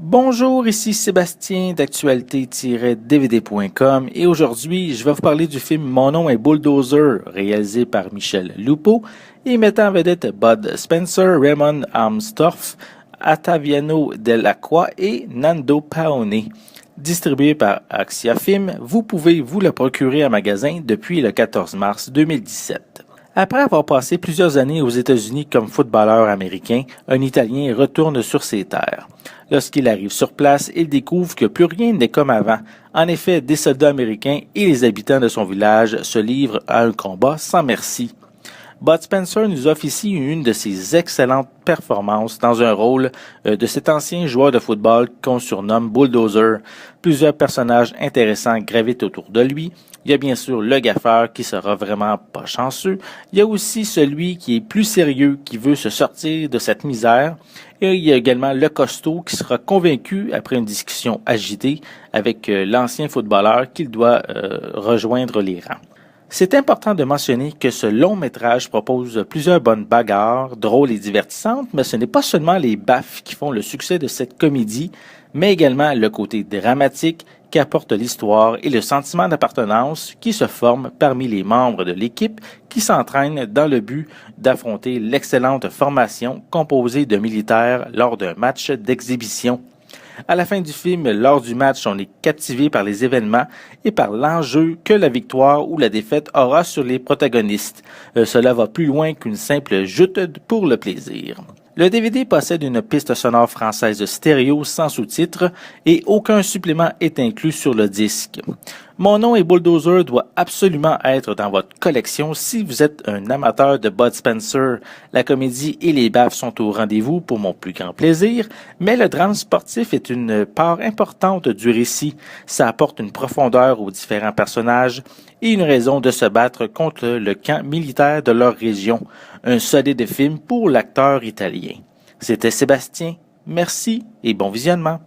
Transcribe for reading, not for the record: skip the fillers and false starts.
Bonjour, ici Sébastien d'actualité-dvd.com et aujourd'hui, je vais vous parler du film Mon nom est Bulldozer, réalisé par Michel Lupo et mettant en vedette Bud Spencer, Raymond Amstorff, Ottaviano Dell'Acqua et Nando Paone. Distribué par Axia Film, vous pouvez vous le procurer en magasin depuis le 14 mars 2017. Après avoir passé plusieurs années aux États-Unis comme footballeur américain, un Italien retourne sur ses terres. Lorsqu'il arrive sur place, il découvre que plus rien n'est comme avant. En effet, des soldats américains et les habitants de son village se livrent à un combat sans merci. Bud Spencer nous offre ici une de ses excellentes performances dans un rôle de cet ancien joueur de football qu'on surnomme Bulldozer. Plusieurs personnages intéressants gravitent autour de lui. Il y a bien sûr le gaffeur qui sera vraiment pas chanceux. Il y a aussi celui qui est plus sérieux, qui veut se sortir de cette misère. Et il y a également le costaud qui sera convaincu après une discussion agitée avec l'ancien footballeur qu'il doit rejoindre les rangs. C'est important de mentionner que ce long métrage propose plusieurs bonnes bagarres, drôles et divertissantes, mais ce n'est pas seulement les baffes qui font le succès de cette comédie, mais également le côté dramatique qu'apporte l'histoire et le sentiment d'appartenance qui se forme parmi les membres de l'équipe qui s'entraînent dans le but d'affronter l'excellente formation composée de militaires lors d'un match d'exhibition. À la fin du film, lors du match, on est captivé par les événements et par l'enjeu que la victoire ou la défaite aura sur les protagonistes. Cela va plus loin qu'une simple joute pour le plaisir. Le DVD possède une piste sonore française stéréo sans sous-titres et aucun supplément est inclus sur le disque. Mon nom est Bulldozer doit absolument être dans votre collection si vous êtes un amateur de Bud Spencer. La comédie et les baffes sont au rendez-vous pour mon plus grand plaisir, mais le drame sportif est une part importante du récit. Ça apporte une profondeur aux différents personnages et une raison de se battre contre le camp militaire de leur région. Un solide film pour l'acteur italien. C'était Sébastien. Merci et bon visionnement.